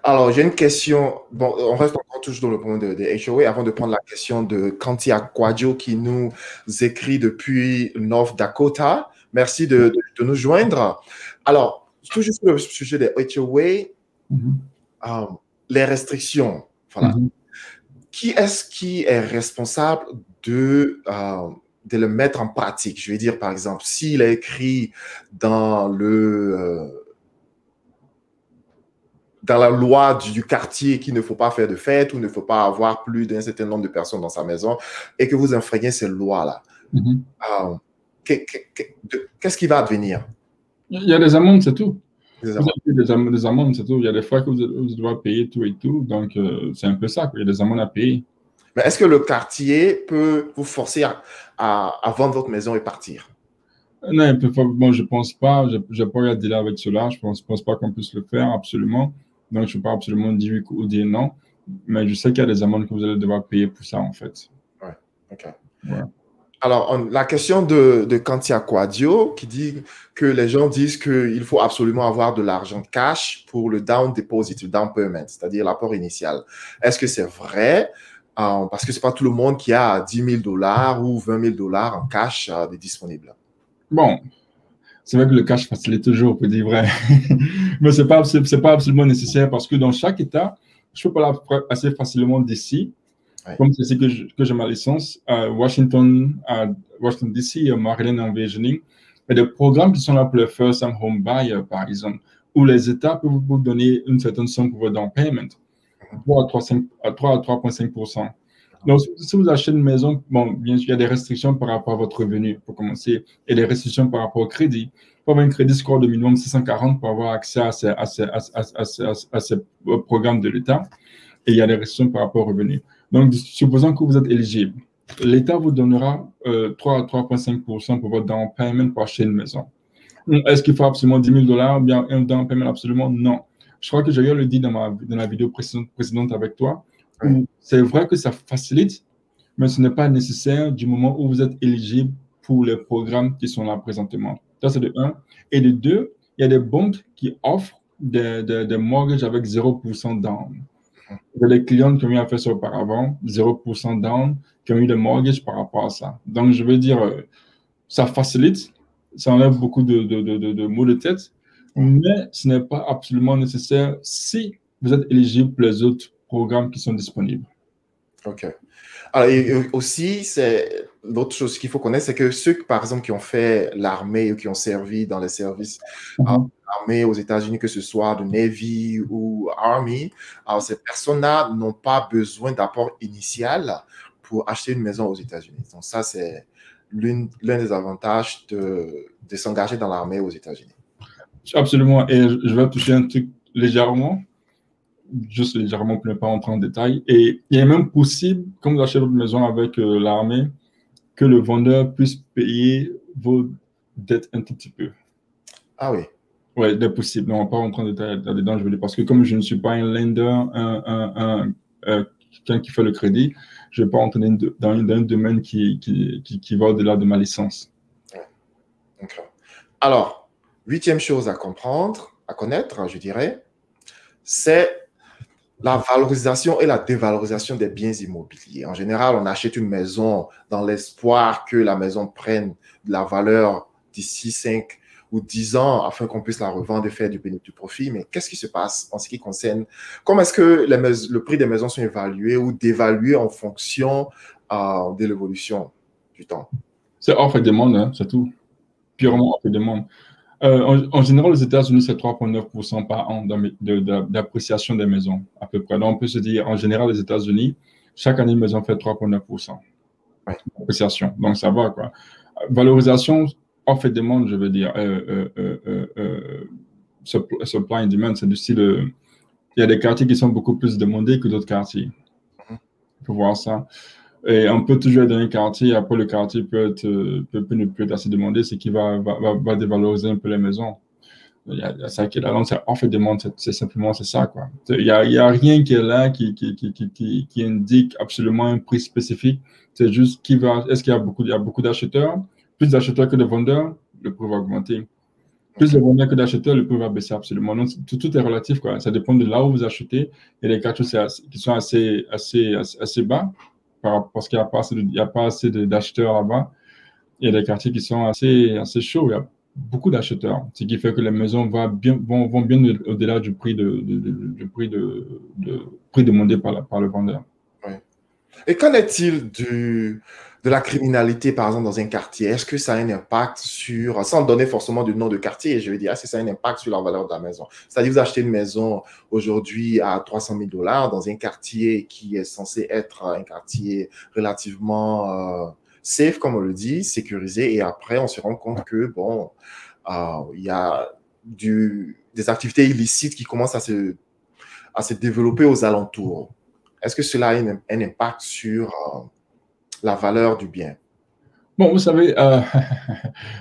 Alors, j'ai une question. Bon, on reste encore toujours dans le point de HOA avant de prendre la question de Kanti Aquadio qui nous écrit depuis North Dakota. Merci de nous joindre. Alors, toujours sur le sujet des HOA, les restrictions. Voilà. Qui est-ce qui est responsable de le mettre en pratique? Je veux dire, par exemple, s'il est écrit dans dans la loi du quartier qu'il ne faut pas faire de fête ou il ne faut pas avoir plus d'un certain nombre de personnes dans sa maison et que vous enfreignez ces lois-là, qu'est-ce qui va advenir? Il y a des amendes, c'est tout. Des Vous avez des amendes, c'est tout. Il y a des fois que vous devez payer tout et tout. Donc, c'est un peu ça, quoi. Il y a des amendes à payer. Mais est-ce que le quartier peut vous forcer à vendre votre maison et partir? Non, bon, je ne pense pas. Je n'ai pas eu à dealer avec cela. Je ne pense pas qu'on puisse le faire, absolument. Donc, je ne peux pas absolument dire oui ou dire non. Mais je sais qu'il y a des amendes que vous allez devoir payer pour ça, en fait. Ouais, OK. Ouais. Alors, la question de Kantia Kouadio qui dit que les gens disent qu'il faut absolument avoir de l'argent cash pour le down deposit, le down payment, c'est-à-dire l'apport initial. Est-ce que c'est vrai? Parce que ce n'est pas tout le monde qui a 10 000 $ ou 20 000 $ en cash de disponible. Bon, c'est vrai que le cash facilite toujours, pour dire vrai. Mais ce n'est pas absolument nécessaire parce que dans chaque État, je peux parler assez facilement d'ici. Ouais. Comme c'est ici que j'ai ma licence, à Washington DC, Maryland en Virginie, il y a des programmes qui sont là pour les first-time home buyers, par exemple, où les États peuvent vous donner une certaine somme pour votre down payment, 3 à 3,5%. Donc, si vous achetez une maison, bon, bien sûr, il y a des restrictions par rapport à votre revenu, pour commencer, et des restrictions par rapport au crédit. Pour avoir un crédit score de minimum 640 pour avoir accès à ces programmes de l'État, et il y a des restrictions par rapport au revenu. Donc, supposons que vous êtes éligible, l'État vous donnera 3 à 3,5% pour votre down payment pour acheter une maison. Est-ce qu'il faut absolument 10 000 $ ou bien un down payment? Absolument non. Je crois que j'ai le dit dans la vidéo précédente avec toi. Oui. C'est vrai que ça facilite, mais ce n'est pas nécessaire du moment où vous êtes éligible pour les programmes qui sont là présentement. Ça, c'est de 1. Et de 2, il y a des banques qui offrent des mortgages avec 0% down. Il y a des clients qui ont eu à faire ça auparavant, 0% down, qui ont eu des mortgages par rapport à ça. Donc, je veux dire, ça facilite, ça enlève beaucoup de maux de tête, mais ce n'est pas absolument nécessaire si vous êtes éligible pour les autres programmes qui sont disponibles. OK. Alors, et aussi, c'est l'autre chose qu'il faut connaître, c'est que ceux, par exemple, qui ont fait l'armée ou qui ont servi dans les services armés aux États-Unis, que ce soit de Navy ou Army, alors ces personnes-là n'ont pas besoin d'apport initial pour acheter une maison aux États-Unis. Donc, ça, c'est l'un des avantages de s'engager dans l'armée aux États-Unis. Absolument. Et je vais toucher un truc légèrement, juste légèrement pour ne pas entrer en détail. Et il est même possible, comme vous achetez votre maison avec l'armée, que le vendeur puisse payer vos dettes un tout petit peu. Ah oui. Oui, c'est possible. On ne va pas rentrer en détail là-dedans, je veux dire, parce que comme je ne suis pas un lender, quelqu'un qui fait le crédit, je ne vais pas rentrer dans un domaine qui va au-delà de ma licence. Okay. Alors, 8e chose à comprendre, à connaître, je dirais, c'est la valorisation et la dévalorisation des biens immobiliers. En général, on achète une maison dans l'espoir que la maison prenne de la valeur d'ici 5 ou 10 ans afin qu'on puisse la revendre et faire du bénéfice, du profit. Mais qu'est-ce qui se passe en ce qui concerne, comment est-ce que le prix des maisons sont évalués ou dévalués en fonction de l'évolution du temps? C'est offre et demande, hein, c'est tout. Purement offre et demande. En général, aux États-Unis, c'est 3,9% par an d'appréciation des maisons, à peu près. Donc, on peut se dire, en général, aux États-Unis, chaque année, une maison fait 3,9% d'appréciation. Donc, ça va, quoi. Valorisation, offre et demande, je veux dire, supply and demand, c'est du style, il y a des quartiers qui sont beaucoup plus demandés que d'autres quartiers. Il faut voir ça. Et on peut toujours être dans un quartier, après le quartier peut ne plus être assez demandé, ce qui va dévaloriser un peu les maisons. Il y a ça qui est là, donc c'est offre et demande, c'est simplement ça, quoi. Il y a rien qui est là qui indique absolument un prix spécifique. C'est juste est-ce qu'il y a beaucoup d'acheteurs? Plus d'acheteurs que de vendeurs, le prix va augmenter. Plus de vendeurs que d'acheteurs, le prix va baisser absolument. Donc, tout est relatif, quoi. Ça dépend de là où vous achetez. Il y a des quartiers qui sont assez bas, parce qu'il n'y a pas assez d'acheteurs là-bas. Il y a des quartiers qui sont assez chauds. Il y a beaucoup d'acheteurs, ce qui fait que les maisons vont bien au-delà du prix prix demandé par le vendeur. Oui. Et qu'en est-il de la criminalité, par exemple, dans un quartier? Est-ce que ça a un impact sur, sans donner forcément de nom de quartier, je veux dire, est-ce que ça a un impact sur la valeur de la maison? C'est-à-dire, vous achetez une maison aujourd'hui à 300 000 $ dans un quartier qui est censé être un quartier relativement safe, comme on le dit, sécurisé, et après, on se rend compte que, bon, il y a des activités illicites qui commencent à se développer aux alentours. Est-ce que cela a un impact sur la valeur du bien? Bon, vous savez,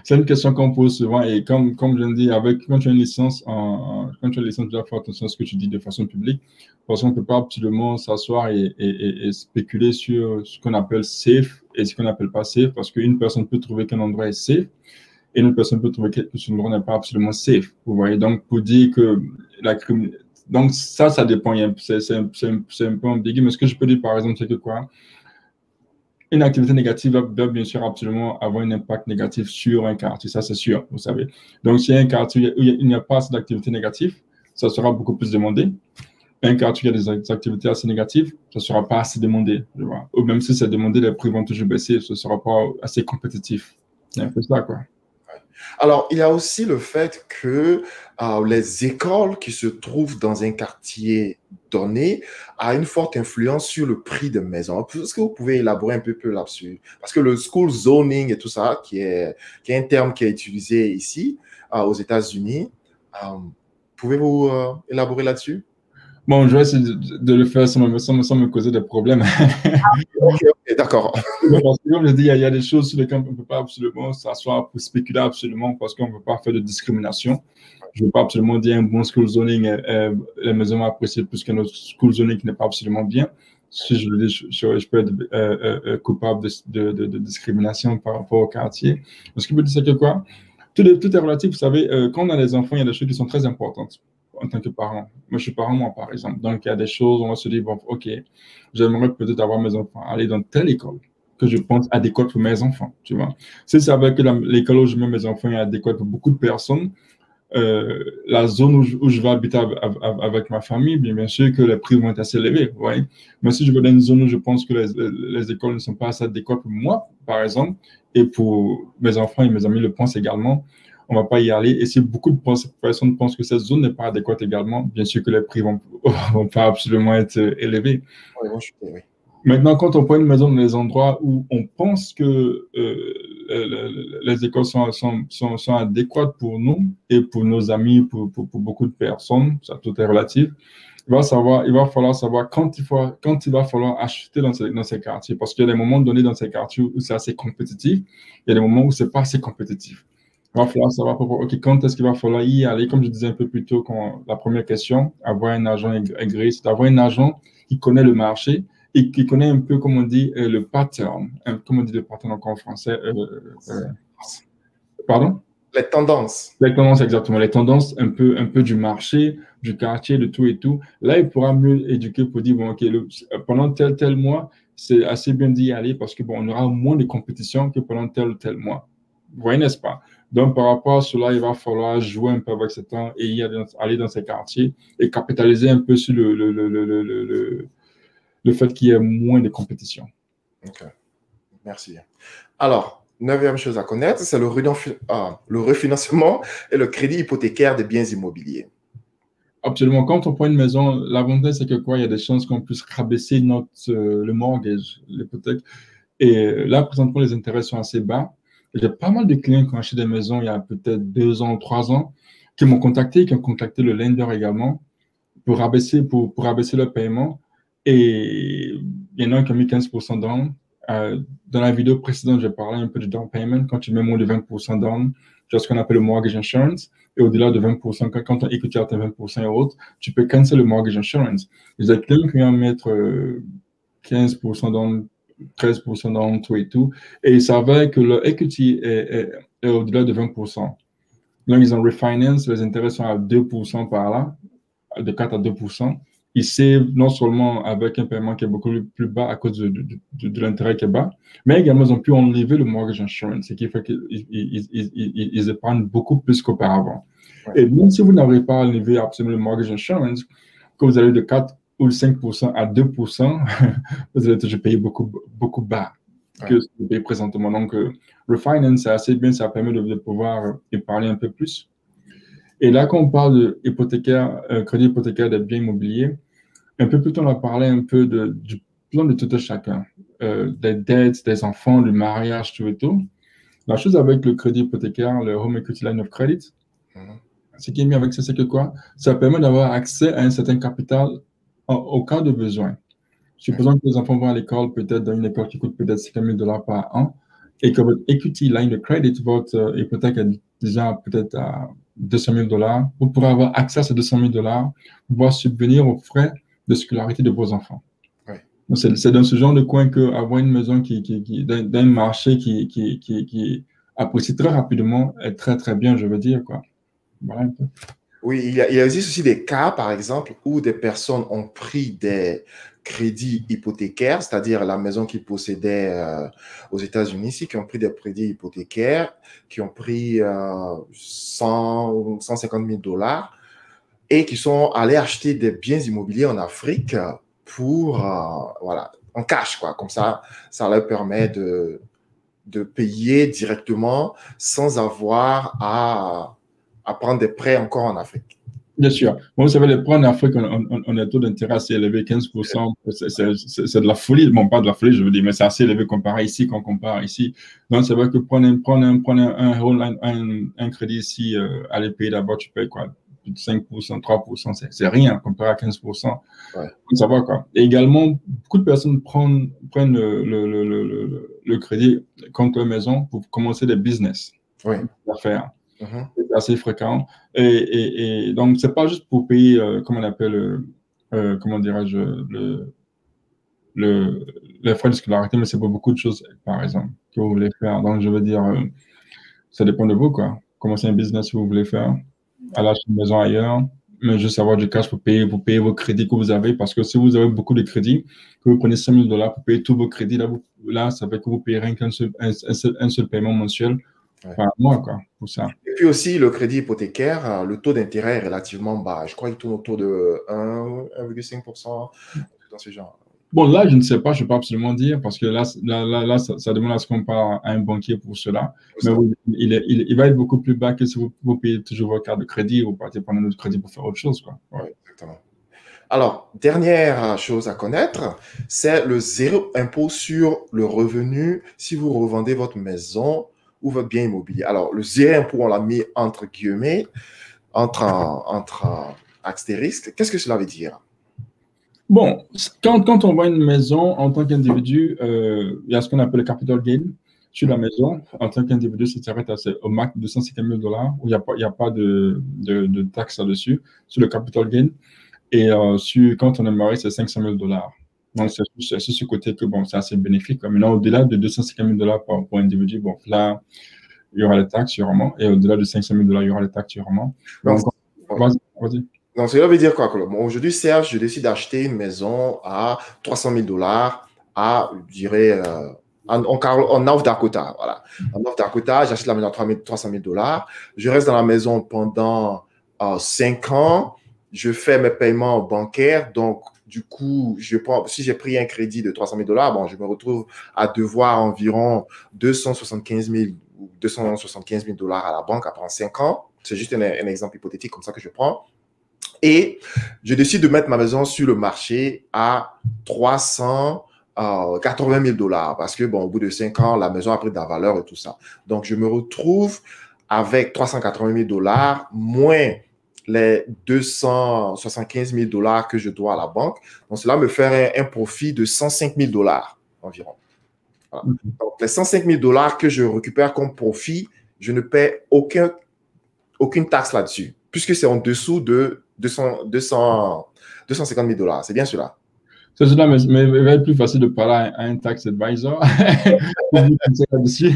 c'est une question qu'on pose souvent et comme je le dis, quand tu as une licence, quand tu as une licence, tu dois faire attention à ce que tu dis de façon publique parce qu'on ne peut pas absolument s'asseoir et spéculer sur ce qu'on appelle safe et ce qu'on n'appelle pas safe parce qu'une personne peut trouver qu'un endroit est safe et une personne peut trouver que ce endroit n'est pas absolument safe. Vous voyez, donc pour dire que donc ça dépend, c'est un peu ambigu, mais ce que je peux dire par exemple, c'est que quoi? Une activité négative va bien sûr absolument avoir un impact négatif sur un quartier, ça c'est sûr, vous savez. Donc, s'il y a un quartier où il n'y a pas assez d'activités négatives, ça sera beaucoup plus demandé. Un quartier où il y a des activités assez négatives, ça ne sera pas assez demandé. Tu vois. Ou même si c'est demandé, les prix vont toujours baisser, ce ne sera pas assez compétitif. C'est un peu ça, quoi. Alors, il y a aussi le fait que les écoles qui se trouvent dans un quartier donné ont une forte influence sur le prix de maison. Est-ce que vous pouvez élaborer un peu là-dessus? Parce que le school zoning et tout ça, qui est un terme qui est utilisé ici, aux États-Unis, pouvez-vous élaborer là-dessus? Bon, je vais essayer de le faire sans me causer des problèmes. Ok, d'accord. Parce que, comme je dis, il y a des choses sur lesquelles on ne peut pas absolument s'asseoir pour spéculer absolument parce qu'on ne veut pas faire de discrimination. Je ne veux pas absolument dire un bon school zoning, les maisons vont apprécier plus qu'un autre school zoning qui n'est pas absolument bien. Si je le dis, je peux être coupable de discrimination par rapport au quartier. Ce qui veut dire, c'est que quoi? Tout est relatif. Vous savez, quand on a des enfants, il y a des choses qui sont très importantes en tant que parent. Moi, je suis parent, moi, par exemple. Donc, il y a des choses où on va se dire, bon, OK, j'aimerais peut-être avoir mes enfants aller dans telle école que je pense adéquate pour mes enfants, tu vois. Si c'est avec l'école où je mets mes enfants est adéquate pour beaucoup de personnes, la zone où je vais habiter avec ma famille, bien sûr que les prix vont être assez élevés, vous voyez. Mais si je vais dans une zone où je pense que les écoles ne sont pas assez adéquates pour moi, par exemple, et pour mes enfants et mes amis le pensent également, on ne va pas y aller. Et si beaucoup de personnes pensent que cette zone n'est pas adéquate également, bien sûr que les prix vont pas absolument être élevés. Oui, oui. Maintenant, quand on prend une maison dans les endroits où on pense que les écoles sont adéquates pour nous et pour nos amis, pour beaucoup de personnes, ça tout est relatif, il va falloir savoir quand il va falloir acheter dans ces quartiers. Parce qu'il y a des moments donnés dans ces quartiers où c'est assez compétitif, il y a des moments où c'est pas assez compétitif. Il va falloir savoir okay, quand est-ce qu'il va falloir y aller. Comme je disais un peu plus tôt, la première question, avoir un agent agréé, c'est avoir un agent qui connaît le marché et qui connaît un peu, comme on dit, le pattern. Comment on dit le pattern encore en français? Pardon? Les tendances. Les tendances, exactement. Les tendances un peu du marché, du quartier, de tout et tout. Là, il pourra mieux éduquer pour dire, bon, OK, pendant tel mois, c'est assez bien d'y aller parce que, bon, on aura moins de compétition que pendant tel ou tel mois. Vous voyez, n'est-ce pas? Donc, par rapport à cela, il va falloir jouer un peu avec ce temps et aller dans ces quartiers et capitaliser un peu sur le fait qu'il y ait moins de compétition. OK. Merci. Alors, 9e chose à connaître, c'est le refinancement et le crédit hypothécaire des biens immobiliers. Absolument. Quand on prend une maison, l'avantage, c'est que quoi? Il y a des chances qu'on puisse rabaisser le mortgage, l'hypothèque. Et là, présentement, les intérêts sont assez bas. J'ai pas mal de clients qui ont acheté des maisons il y a peut-être 2 ans ou 3 ans, qui m'ont contacté, qui ont contacté le lender également pour rabaisser le paiement. Et il y en a qui ont mis 15% down. Dans la vidéo précédente, j'ai parlé un peu du down payment. Quand tu mets moins de 20% down, tu as ce qu'on appelle le mortgage insurance. Et au-delà de 20%, quand ton equity atteint 20% et autres, tu peux cancel le mortgage insurance. Les clients qui vont mettre 15% down, 13% down, tout et tout. Et il s'avère que leur equity est au-delà de 20%. Donc, ils ont refinance, les intérêts sont à 2% par là, de 4 à 2%. ils savent non seulement avec un paiement qui est beaucoup plus bas à cause de l'intérêt qui est bas, mais également ils ont pu enlever le mortgage insurance, ce qui fait qu'ils épargnent beaucoup plus qu'auparavant. Ouais. Et même si vous n'avez pas enlevé absolument le mortgage insurance, que vous allez de 4 ou 5% à 2%, vous allez toujours payer beaucoup bas que ce que vous payez présentement. Donc, refinance, c'est assez bien, ça permet de pouvoir épargner un peu plus. Et là, quand on parle de crédit hypothécaire des biens immobiliers, un peu plus tôt, on a parlé un peu du plan de tout à chacun, des dettes, des enfants, du mariage, tout et tout. La chose avec le crédit hypothécaire, le Home Equity Line of Credit, ce qui est bien avec ça, c'est que quoi? Ça permet d'avoir accès à un certain capital au cas de besoin. Supposons que les enfants vont à l'école, peut-être dans une école qui coûte peut-être 50 000 $ par an, et que votre Equity Line of Credit, votre hypothèque est déjà peut-être à 200 000 $, vous pourrez avoir accès à ces 200 000 $, pouvoir subvenir aux frais de scolarité de vos enfants. Ouais. C'est dans ce genre de coin qu'avoir une maison d'un marché qui apprécie très rapidement est très, très bien, je veux dire, quoi. Voilà un peu. Oui, il existe aussi des cas, par exemple, où des personnes ont pris des crédits hypothécaires, c'est-à-dire la maison qu'ils possédaient aux États-Unis, ici, qui ont pris des crédits hypothécaires, qui ont pris 100 ou 150 000 $ et qui sont allés acheter des biens immobiliers en Afrique pour, voilà, en cash, quoi. Comme ça leur permet de payer directement sans avoir à prendre des prêts encore en Afrique. Bien sûr. Bon, vous savez, les prêts en Afrique, on a un taux d'intérêt assez élevé, 15%. C'est de la folie. Bon, pas de la folie, je veux dire, mais c'est assez élevé comparé ici, quand on compare ici. Donc, c'est vrai que prendre un crédit ici, aller payer d'abord, tu payes quoi? 5%, 3%, c'est rien comparé à 15%. Ouais. Ça va, quoi. Et également, beaucoup de personnes prennent le crédit contre leur maison pour commencer des business, Oui. des affaires. Mm-hmm. C'est assez fréquent. Et donc, c'est pas juste pour payer, comment on appelle, comment dirais-je, les frais de scolarité, mais c'est pour beaucoup de choses, par exemple, que vous voulez faire. Donc, je veux dire, ça dépend de vous, quoi. Commencer un business que vous voulez faire, aller acheter une maison ailleurs, mais juste avoir du cash pour payer vos crédits que vous avez. Parce que si vous avez beaucoup de crédits, que vous prenez 5 000 $ pour payer tous vos crédits, là ça fait que vous payerez un seul paiement mensuel par mois, quoi, pour ça. Et puis aussi, le crédit hypothécaire, le taux d'intérêt est relativement bas. Je crois qu'il tourne autour de 1,5%, dans ce genre. Bon, là, je ne sais pas, je ne peux pas absolument dire, parce que là ça demande à ce qu'on parle à un banquier pour cela. Mais oui, il va être beaucoup plus bas que si vous payez toujours votre carte de crédit ou vous partez prendre un autre crédit pour faire autre chose, quoi. Ouais. Oui, exactement. Alors, dernière chose à connaître, c'est le zéro impôt sur le revenu si vous revendez votre maison ou votre bien immobilier. Alors, le zéro impôt, on l'a mis entre guillemets, entre astérisques. Qu'est-ce que cela veut dire? Bon, quand on voit une maison en tant qu'individu, il y a ce qu'on appelle le capital gain sur la maison. En tant qu'individu, ça s'arrête au max de 250 000 $, où il n'y a pas de taxe là-dessus, sur le capital gain. Et quand on est marié, c'est 500 000 $. Donc, c'est ce côté que, bon, c'est assez bénéfique. Maintenant, au-delà de 250 000 $ pour individu, bon, là, il y aura les taxes, sûrement. Et au-delà de 500 000 $, il y aura les taxes, sûrement. Donc, vas-y. Donc, cela veut dire quoi? Bon, aujourd'hui, Serge, je décide d'acheter une maison à 300 000 $ à, je dirais, en North Dakota. Voilà. En North Dakota, j'achète la maison à 300 000 $. Je reste dans la maison pendant 5 ans. Je fais mes paiements bancaires. Donc, du coup, si j'ai pris un crédit de 300 000 $, bon, je me retrouve à devoir environ 275 000 $ à la banque après 5 ans. C'est juste un exemple hypothétique comme ça que je prends. Et je décide de mettre ma maison sur le marché à 380 000 $ parce que, bon, au bout de 5 ans, la maison a pris de la valeur et tout ça. Donc, je me retrouve avec 380 000 $ moins les 275 000 $ que je dois à la banque. Donc, cela me fait un profit de 105 000 $ environ. Voilà. Donc, les 105 000 $ que je récupère comme profit, je ne paie aucune taxe là-dessus, puisque c'est en dessous de 250 000 $. C'est bien cela? C'est cela, mais il va être plus facile de parler à un tax advisor pour vous conseiller là-dessus.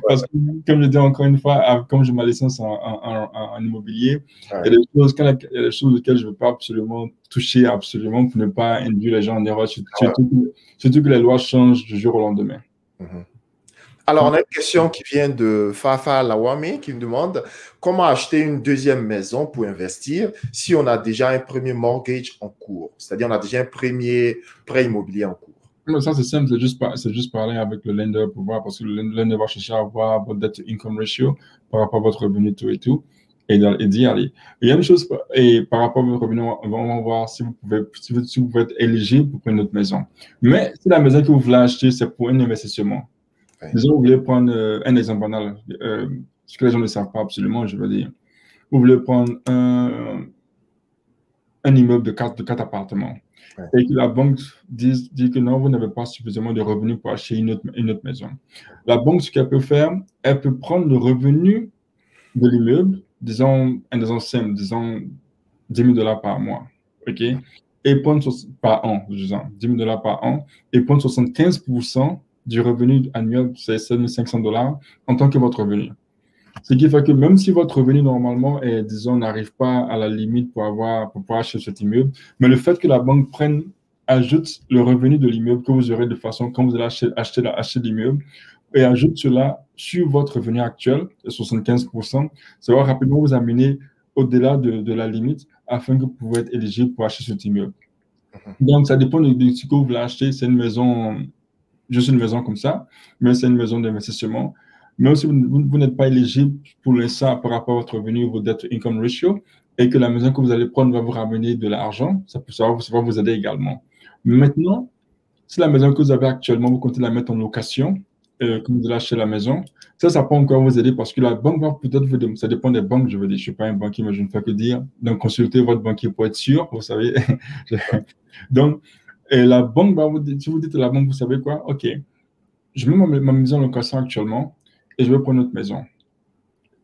Parce que, comme je dis encore une fois, comme j'ai ma licence en immobilier, il y a des choses, il y a des choses auxquelles je ne veux pas absolument toucher, absolument, pour ne pas induire les gens en erreur, surtout que les lois changent du jour au lendemain. Alors, on a une question qui vient de Fafa Lawame qui me demande comment acheter une deuxième maison pour investir si on a déjà un premier mortgage en cours, c'est-à-dire on a déjà un premier prêt immobilier en cours. Non, ça c'est simple, c'est juste parler avec le lender pour voir, parce que le lender va chercher à voir votre debt to income ratio par rapport à votre revenu, tout et tout, et dire, allez. Il y a une chose, et par rapport à votre revenu, on va voir si vous pouvez être éligible pour prendre une autre maison. Mais si la maison que vous voulez acheter, c'est pour un investissement. Disons, vous voulez prendre un exemple banal, ce que les gens ne savent pas absolument, je veux dire. Vous voulez prendre un immeuble de 4 appartements et que la banque dit que non, vous n'avez pas suffisamment de revenus pour acheter une autre maison. La banque, ce qu'elle peut faire, elle peut prendre le revenu de l'immeuble, disons 10 000 $ par mois, OK? Et prendre par an, disons 10 000 $ par an, et prendre 75% du revenu annuel, c'est 7 500 $ en tant que votre revenu. Ce qui fait que même si votre revenu normalement est, disons, n'arrive pas à la limite pour pouvoir acheter cet immeuble, mais le fait que la banque ajoute le revenu de l'immeuble que vous aurez de façon, quand vous allez acheter l'immeuble, et ajoute cela sur votre revenu actuel, de 75%, ça va rapidement vous amener au-delà de la limite afin que vous pouvez être éligible pour acheter cet immeuble. Donc, ça dépend de ce que vous voulez acheter. C'est une maison, juste une maison comme ça, mais c'est une maison d'investissement. Mais aussi, vous n'êtes pas éligible pour l'instant par rapport à votre revenu, votre debt to income ratio, et que la maison que vous allez prendre va vous ramener de l'argent, ça va vous aider également. Maintenant, si la maison que vous avez actuellement, vous comptez la mettre en location, quand vous allez acheter la maison, ça peut encore vous aider parce que la banque va peut-être vous demander, ça dépend des banques, je veux dire, je ne suis pas un banquier, mais je ne fais que dire, donc consultez votre banquier pour être sûr, vous savez. Donc, la banque va vous dire, si vous dites à la banque, vous savez quoi, OK, je mets ma maison en location actuellement et je vais prendre une autre maison.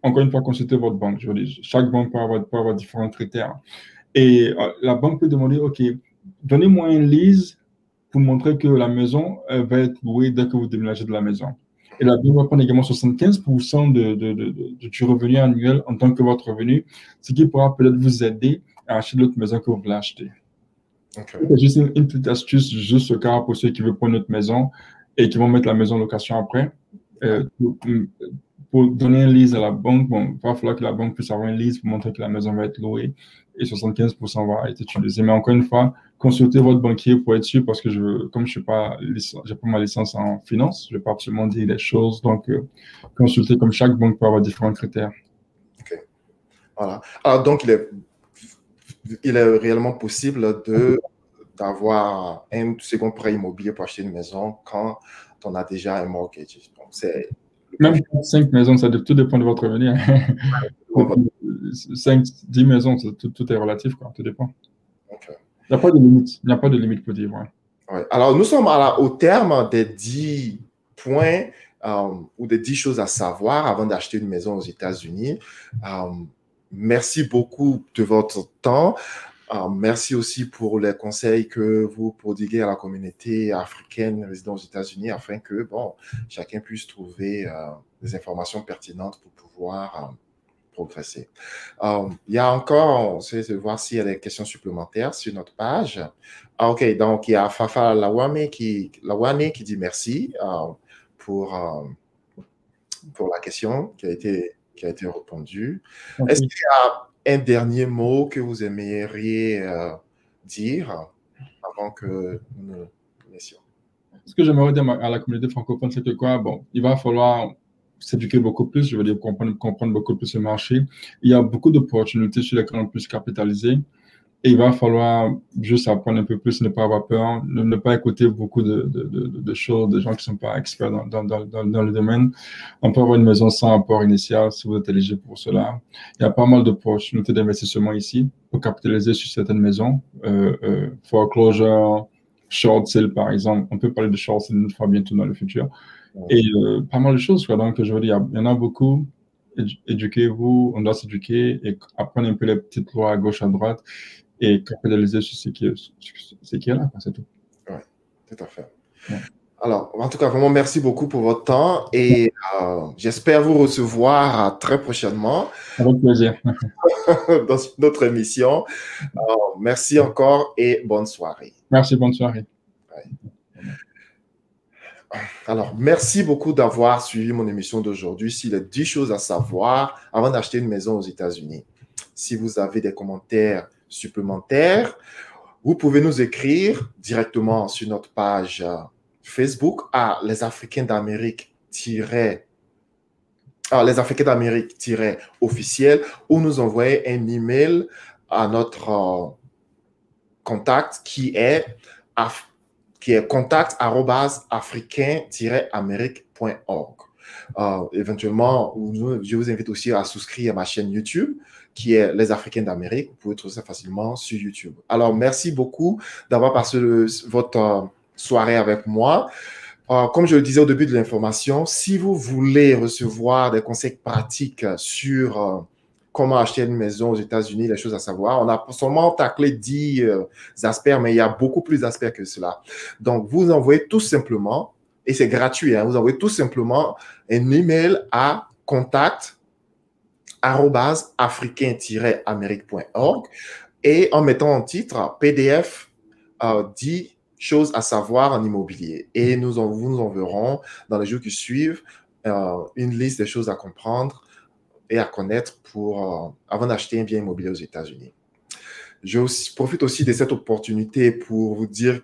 Encore une fois, consultez votre banque. Je veux dire, chaque banque peut avoir différents critères. Et la banque peut demander, OK, donnez-moi un lease pour montrer que la maison va être louée dès que vous déménagez de la maison. Et la banque va prendre également 75% du revenu annuel en tant que votre revenu, ce qui pourra peut-être vous aider à acheter l'autre maison que vous voulez acheter. Okay. C'est juste une petite astuce, juste au cas pour ceux qui veulent prendre notre maison et qui vont mettre la maison en location après. Pour donner un lease à la banque, il va falloir que la banque puisse avoir un lease pour montrer que la maison va être louée et 75% va être utilisé. Mais encore une fois, consultez votre banquier pour être sûr parce que comme je n'ai pas ma licence en finance, je ne vais pas absolument dire les choses. Donc, consultez comme chaque banque peut avoir différents critères. OK. Voilà. Alors, donc, il est réellement possible d'avoir un second prêt immobilier pour acheter une maison quand on a déjà un mortgage. Donc, c'est même 5 maisons, tout dépend de votre revenu. 5, 10 maisons, tout est relatif, quoi, tout dépend. Okay. Il n'y a pas de limite. Il n'y a pas de limite pour dire. Ouais. Alors, nous sommes au terme des 10 points ou des 10 choses à savoir avant d'acheter une maison aux États-Unis. Merci beaucoup de votre temps. Merci aussi pour les conseils que vous prodiguez à la communauté africaine résidant aux États-Unis afin que chacun puisse trouver des informations pertinentes pour pouvoir progresser. Il y a encore, on essaie de voir s'il y a des questions supplémentaires sur notre page. OK, donc il y a Fafa Lawane qui dit merci pour la question qui a été répondue. Okay. Est-ce qu'il y a un dernier mot que vous aimeriez dire avant que nous nous laissions? Ce que j'aimerais dire à la communauté francophone, c'est que il va falloir s'éduquer beaucoup plus, je veux dire comprendre beaucoup plus le marché. Il y a beaucoup d'opportunités sur lesquelles on peut se capitaliser. Et il va falloir juste apprendre un peu plus, ne pas avoir peur, ne pas écouter beaucoup de choses, de gens qui ne sont pas experts dans le domaine. On peut avoir une maison sans apport initial si vous êtes éligible pour cela. Il y a pas mal d'opportunités d'investissement ici pour capitaliser sur certaines maisons. Foreclosure, short sale, par exemple. On peut parler de short sale une fois bientôt dans le futur. Et pas mal de choses. Donc, je veux dire, il y en a beaucoup. Éduquez-vous, on doit s'éduquer et apprendre un peu les petites lois à gauche, à droite. et capitaliser sur ce qui est là, c'est tout. Oui, tout à fait. Ouais. Alors, en tout cas, vraiment, merci beaucoup pour votre temps et j'espère vous recevoir très prochainement Avec plaisir. dans une autre émission. Merci encore et bonne soirée. Merci, bonne soirée. Ouais. Alors, merci beaucoup d'avoir suivi mon émission d'aujourd'hui. S'il y a 10 choses à savoir avant d'acheter une maison aux États-Unis. Si vous avez des commentaires supplémentaires, vous pouvez nous écrire directement sur notre page Facebook à Les Africains d'Amérique officiel ou nous envoyer un email à notre contact qui est contact@africain-amérique.org. Éventuellement, je vous invite aussi à souscrire à ma chaîne YouTube qui est Les Africains d'Amérique. Vous pouvez trouver ça facilement sur YouTube. Alors, merci beaucoup d'avoir passé votre soirée avec moi. Comme je le disais au début de l'information, si vous voulez recevoir des conseils pratiques sur comment acheter une maison aux États-Unis, les choses à savoir, on a seulement taclé 10 aspects, mais il y a beaucoup plus d'aspects que cela. Donc, vous envoyez tout simplement, et c'est gratuit, vous envoyez tout simplement un email à contact@africain-amérique.org et en mettant en titre PDF 10 choses à savoir en immobilier. Et vous nous enverrons dans les jours qui suivent une liste des choses à comprendre et à connaître avant d'acheter un bien immobilier aux États-Unis. Je profite aussi de cette opportunité pour vous dire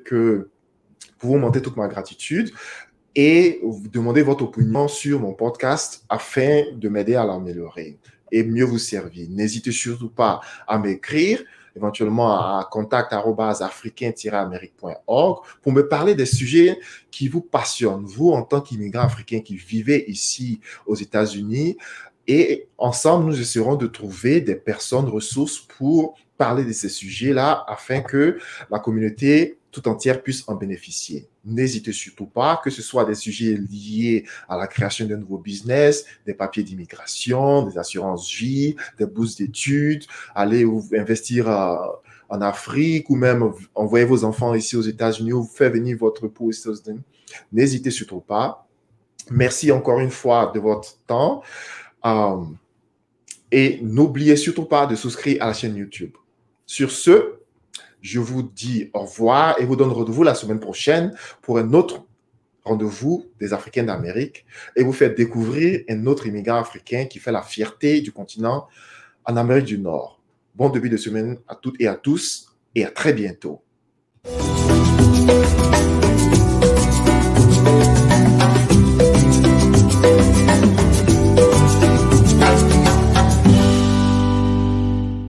pour vous montrer toute ma gratitude et vous demander votre opinion sur mon podcast afin de m'aider à l'améliorer et mieux vous servir. N'hésitez surtout pas à m'écrire, éventuellement à contact@africain-amérique.org pour me parler des sujets qui vous passionnent, vous en tant qu'immigrant africain qui vivez ici aux États-Unis. Et ensemble, nous essaierons de trouver des personnes ressources pour parler de ces sujets-là afin que la communauté tout entière puisse en bénéficier. N'hésitez surtout pas, que ce soit des sujets liés à la création d'un nouveau business, des papiers d'immigration, des assurances vie, des bourses d'études, aller investir en Afrique ou même envoyer vos enfants ici aux États-Unis ou faire venir votre époux ici aux États-Unis. N'hésitez surtout pas. Merci encore une fois de votre temps. Et n'oubliez surtout pas de souscrire à la chaîne YouTube. Sur ce, je vous dis au revoir et vous donne rendez-vous la semaine prochaine pour un autre rendez-vous des Africains d'Amérique et vous faire découvrir un autre immigrant africain qui fait la fierté du continent en Amérique du Nord. Bon début de semaine à toutes et à tous et à très bientôt.